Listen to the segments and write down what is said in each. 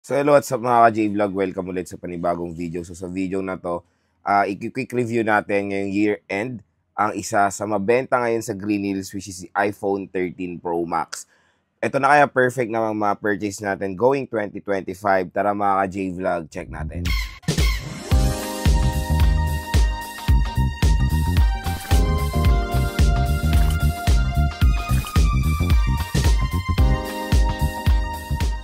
So hello, what's up mga ka-J-Vlog? Welcome ulit sa panibagong video. So sa video na to, i-quick review natin ngayong year-end ang isa sa mabenta ngayon sa Green Hills, which is the iPhone 13 Pro Max. Ito na kaya perfect na ma-purchase natin going 2025. Tara mga ka-J-Vlog, check natin.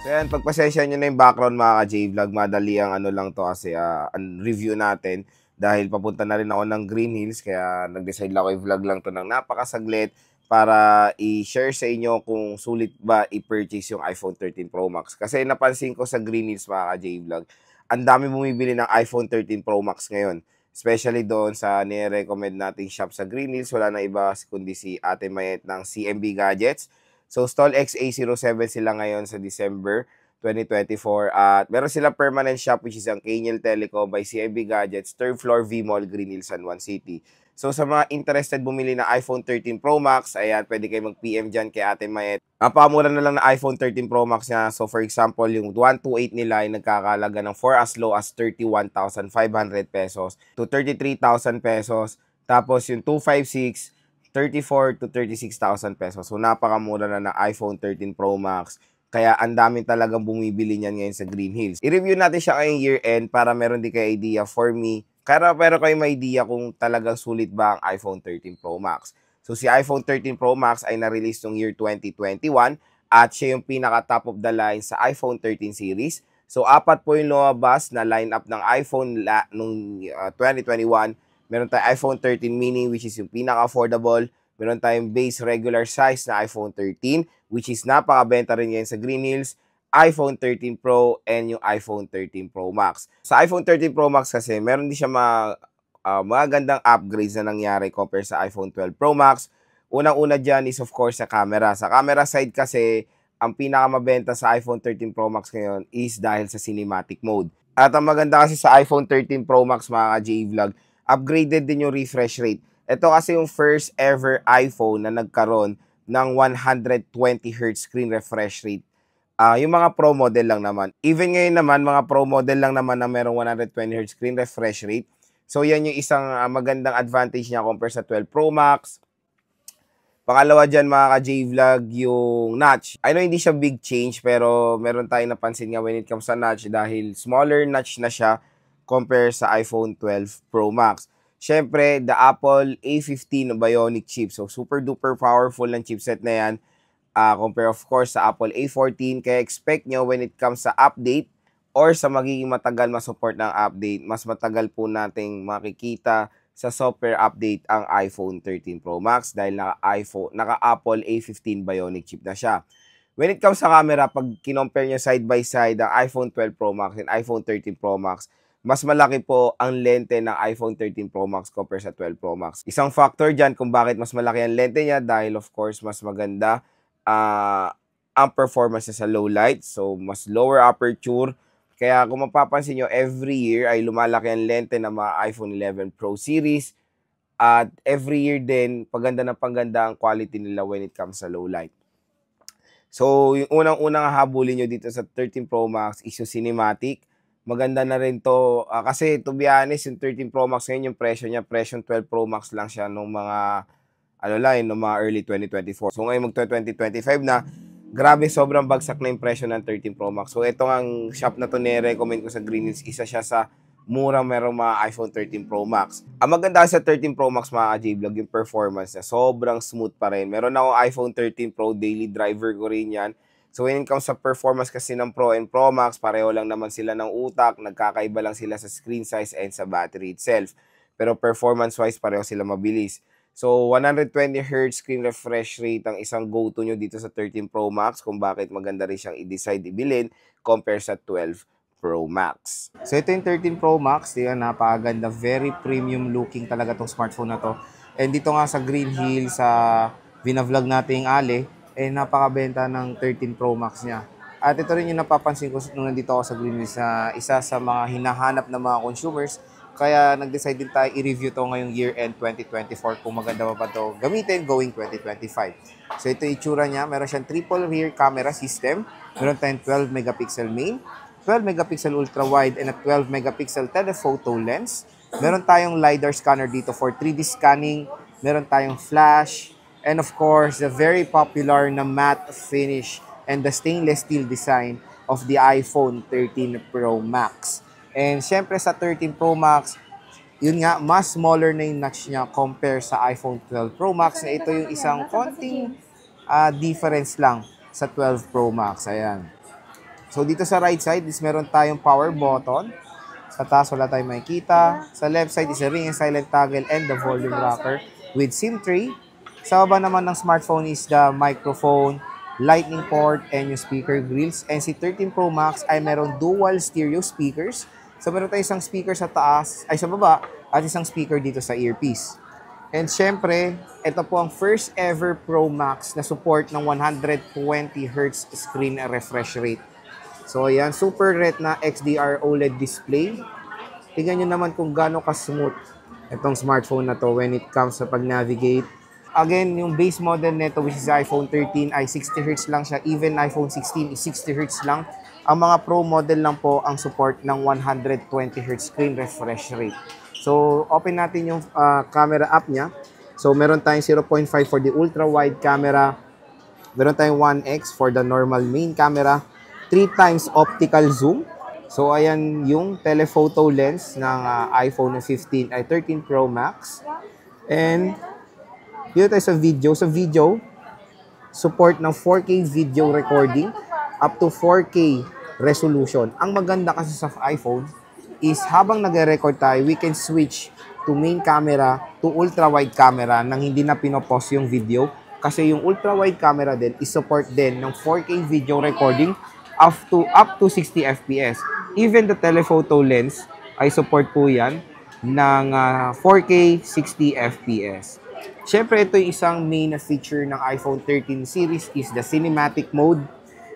So yan, pagpasensya nyo na yung background mga ka-J-Vlog, madali ang ano lang to kasi ang review natin dahil papunta na rin ako ng Green Hills kaya nag-decide lang ako i-vlog lang to ng napakasaglit para i-share sa inyo kung sulit ba i-purchase yung iPhone 13 Pro Max. Kasi napansin ko sa Green Hills mga ka-J-Vlog, ang dami bumibili ng iPhone 13 Pro Max ngayon. Especially doon sa nire-recommend nating shop sa Green Hills, wala na iba kundi si Ate Mayet ng CMB Gadgets. So, Stall XA07 sila ngayon sa December 2024. At meron sila permanent shop which is ang Kaniel Telecom by CIB Gadgets, 3rd floor V-Mall, Green Hills, San Juan City. So, sa mga interested bumili ng iPhone 13 Pro Max, ayan, pwede kayo mag-PM dyan kay Ate Mayet. Napakamura na lang na iPhone 13 Pro Max niya. So, for example, yung 128 nila ay nagkakalaga ng for as low as 31,500 pesos to 33,000 pesos. Tapos, yung 256, 34 to 36,000 pesos. So, napakamura na ng iPhone 13 Pro Max. Kaya, ang dami talagang bumibili niyan ngayon sa Green Hills. I-review natin siya ngayong year-end para meron din kayo idea for me. Pero kayo may idea kung talagang sulit ba ang iPhone 13 Pro Max. So, si iPhone 13 Pro Max ay na-release noong year 2021 at siya yung pinaka-top of the line sa iPhone 13 series. So, apat po yung lumabas na lineup ng iPhone noong 2021. Meron tayong iPhone 13 mini which is yung pinaka-affordable. Meron tayong base regular size na iPhone 13 which is napakabenta rin ngayon sa Green Hills. iPhone 13 Pro and yung iPhone 13 Pro Max. Sa iPhone 13 Pro Max kasi meron din siya magandang upgrades na nangyari compare sa iPhone 12 Pro Max. Unang-una dyan is of course sa camera. Sa camera side kasi ang pinakamabenta sa iPhone 13 Pro Max ngayon is dahil sa cinematic mode. At ang maganda kasi sa iPhone 13 Pro Max mga ka-J-Vlog, upgraded din yung refresh rate. Ito kasi yung first ever iPhone na nagkaroon ng 120Hz screen refresh rate. Yung mga Pro model lang naman. Even ngayon naman, mga Pro model lang naman na merong 120Hz screen refresh rate. So, yan yung isang magandang advantage niya compare sa 12 Pro Max. Pangalawa dyan mga ka-J-Vlog, yung notch. I know hindi siya big change pero meron tayong napansin nga when it comes sa notch dahil smaller notch na siya compare sa iPhone 12 Pro Max. Siyempre, the Apple A15 Bionic chip. So, super duper powerful ng chipset na yan. Compare of course sa Apple A14. Kaya expect nyo when it comes sa update or sa magiging matagal masupport ng update, mas matagal po nating makikita sa software update ang iPhone 13 Pro Max dahil naka-Apple A15 Bionic chip na siya. When it comes sa camera, pag kinompare nyo side by side ang iPhone 12 Pro Max and iPhone 13 Pro Max, mas malaki po ang lente ng iPhone 13 Pro Max compare sa 12 Pro Max. Isang factor dyan kung bakit mas malaki ang lente niya dahil of course mas maganda ang performance sa low light. So, mas lower aperture. Kaya kung mapapansin nyo, every year ay lumalaki ang lente ng mga iPhone 11 Pro series. At every year din, paganda ng paganda ang quality nila when it comes sa low light. So, yung unang-unang habulin nyo dito sa 13 Pro Max is yung cinematic. Maganda na rin to. Kasi to be honest, yung 13 Pro Max ngayon, yung presyo niya, presyo 12 Pro Max lang siya nung mga, nung mga early 2024. So, ngayon mag-2025 na, grabe, sobrang bagsak na yung presyo ng 13 Pro Max. So, ito ang shop na to nire-recommend ko sa Green Hills. Isa siya sa murang merong mga iPhone 13 Pro Max. Ang maganda sa 13 Pro Max mga ka-J-Vlog, yung performance niya, sobrang smooth pa rin. Meron akong iPhone 13 Pro, daily driver ko rin yan. So, when it comes sa performance kasi ng Pro and Pro Max, pareho lang naman sila ng utak, nagkakaiba lang sila sa screen size and sa battery itself. Pero performance-wise, pareho sila mabilis. So, 120Hz screen refresh rate ang isang go-to nyo dito sa 13 Pro Max kung bakit maganda rin siyang i-decide ibilin compare sa 12 Pro Max. So, ito yung 13 Pro Max. Yan, napakaganda. Very premium looking talaga tong smartphone na to. And dito nga sa Green Hills, sa vinavlog natin yung Ali, napakabenta ng 13 Pro Max niya. At ito rin yung napapansin ko nung nandito ako sa Green Hills na isa sa mga hinahanap ng mga consumers. Kaya nag-decide din tayo i-review to ngayong year-end 2024 kung maganda pa to gamitin going 2025. So ito yung itsura niya. Meron siyang triple rear camera system. Meron tayong 12 megapixel main. 12 megapixel ultra-wide and a 12 megapixel telephoto lens. Meron tayong LiDAR scanner dito for 3D scanning. Meron tayong flash. And of course, the very popular na matte finish and the stainless steel design of the iPhone 13 Pro Max. And syempre sa 13 Pro Max, yun nga, mas smaller na yung notch niya compare sa iPhone 12 Pro Max. Na ito yung isang konting difference lang sa 12 Pro Max. Ayan. So, dito sa right side is meron tayong power button. Sa taas, wala tayong makikita. Sa left side is a ring and silent toggle and the volume rocker with SIM tray. Sa baba naman ng smartphone is the microphone, lightning port, and yung speaker grills. And si 13 Pro Max ay meron dual stereo speakers. So, meron tayong isang speaker sa taas, ay sa baba, at isang speaker dito sa earpiece. And syempre, ito po ang first ever Pro Max na support ng 120Hz screen refresh rate. So, ayan, Super Retina XDR OLED display. Tingnan nyo naman kung gaano ka-smooth itong smartphone na to when it comes sa pag-navigate. Again, yung base model nito which is iPhone 13 ay 60Hz lang siya. Even iPhone 16 is 60Hz lang. Ang mga Pro model lang po ang support ng 120Hz screen refresh rate. So, open natin yung camera app niya. So, meron tayong 0.5 for the ultra-wide camera. Meron tayong 1x for the normal main camera. 3 times optical zoom. So, ayan yung telephoto lens ng iPhone 15 ay 13 Pro Max. And, dito tayo sa video. Sa video, support ng 4K video recording up to 4K resolution. Ang maganda kasi sa iPhone is habang nagre-record tayo, we can switch to main camera to ultra-wide camera nang hindi na pinopause yung video. Kasi yung ultra-wide camera din is support din ng 4K video recording up to 60 FPS. Even the telephoto lens ay support po yan ng 4K 60 FPS. Siyempre, ito yung isang main feature ng iPhone 13 series is the cinematic mode.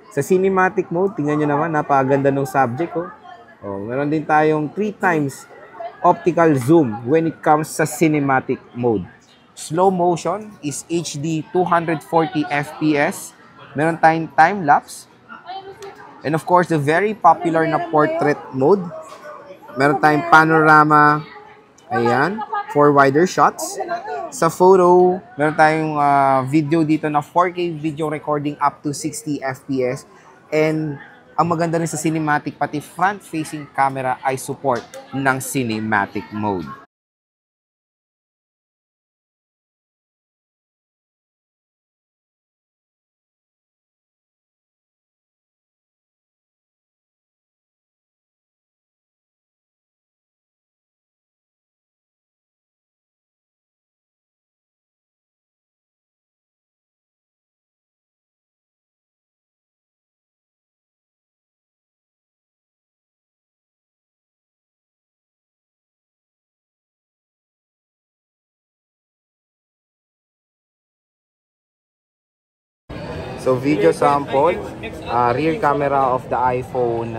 Sa cinematic mode, tingnan nyo naman, napakaganda ng subject. Meron din tayong 3 times optical zoom when it comes sa cinematic mode. Slow motion is HD 240 FPS. Meron tayong time-lapse. And of course, the very popular na portrait mode. Meron tayong panorama. Ayan. For wider shots. Sa photo, meron tayong video dito na 4K video recording up to 60 FPS. And ang maganda rin sa cinematic, pati front-facing camera ay support ng cinematic mode. So, video sample, rear camera of the iPhone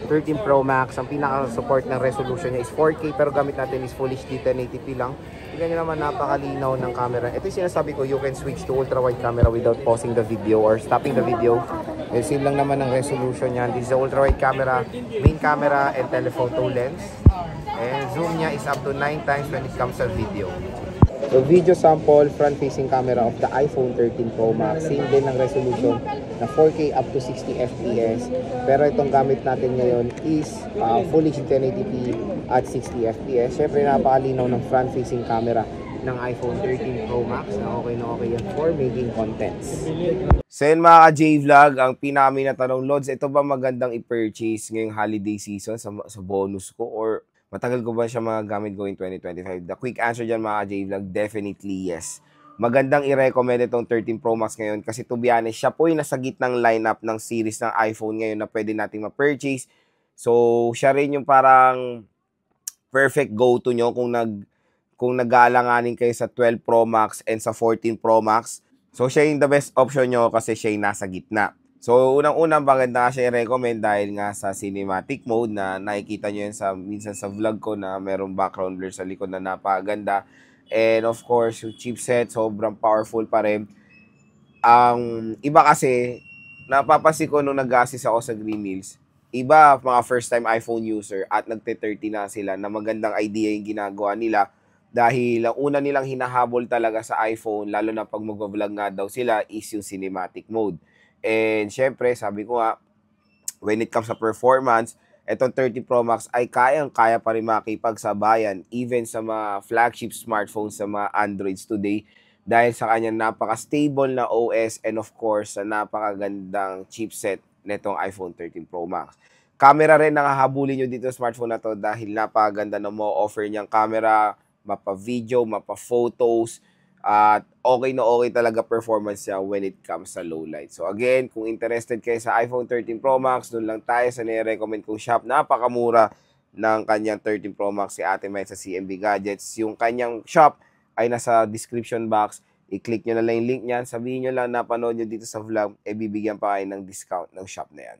13 Pro Max. Ang pinaka-support ng resolution niya is 4K pero gamit natin is Full HD 1080p lang. Tingnan nyo naman, napakalinaw ng camera. Ito yung sinasabi ko, you can switch to ultra-wide camera without pausing the video or stopping the video. Same lang naman ang resolution niyan. This is the ultra-wide camera, main camera, and telephoto lens. And zoom niya is up to 9 times when it comes to video. So, video sample, front-facing camera of the iPhone 13 Pro Max. Same din ang resolution na 4K up to 60 FPS. Pero itong gamit natin ngayon is Full HD 1080p at 60 FPS. Siyempre, napakalinaw ng front-facing camera ng iPhone 13 Pro Max na okay yan for making contents. So yun mga ka-J-Vlog, ang pinakami na tanong, Lods, ito ba magandang i-purchase ngayong holiday season sa bonus ko or matagal ko ba siya magagamit going 2025? The quick answer dyan mga J-Vlog, definitely yes. Magandang i-recommend itong 13 Pro Max ngayon kasi to be honest, siya po yung nasa gitnang lineup ng series ng iPhone ngayon na pwede nating ma-purchase. So, siya rin yung parang perfect go-to nyo kung nag-aalanganin kayo sa 12 Pro Max and sa 14 Pro Max. So, siya yung the best option nyo kasi siya yung nasa gitna. So, unang-unang maganda siya i-recommend dahil nga sa cinematic mode na nakikita nyo yan minsan sa vlog ko na merong background blur sa likod na napakaganda. And of course, yung chipset, sobrang powerful pa rin. Ang iba kasi, napapansin ko nung nag-assist ako sa Green Hills, iba, mga first time iPhone user at nagte-30 na sila na magandang idea yung ginagawa nila dahil ang una nilang hinahabol talaga sa iPhone, lalo na pag mag-vlog nga daw sila, is yung cinematic mode. And syempre, sabi ko nga, when it comes sa performance, etong 30 Pro Max ay kayang-kaya pa rin makipagsabayan even sa mga flagship smartphones sa mga Androids today dahil sa kanyang napaka-stable na OS and of course sa napakagandang chipset nitong iPhone 13 Pro Max. Camera rin nakahabulin nyo dito sa smartphone na to dahil napakaganda na mo offer niyang camera, mapa-video, mapa-photos, at okay na okay talaga performance niya when it comes sa low light. So again, kung interested kayo sa iPhone 13 Pro Max, doon lang tayo sa nire-recommend kong shop. Napakamura ng kanyang 13 Pro Max si Ate May sa CMB Gadgets. Yung kanyang shop ay nasa description box. I-click nyo na lang yung link niyan. Sabihin nyo lang napanood nyo dito sa vlog, bibigyan pa kayo ng discount ng shop na yan.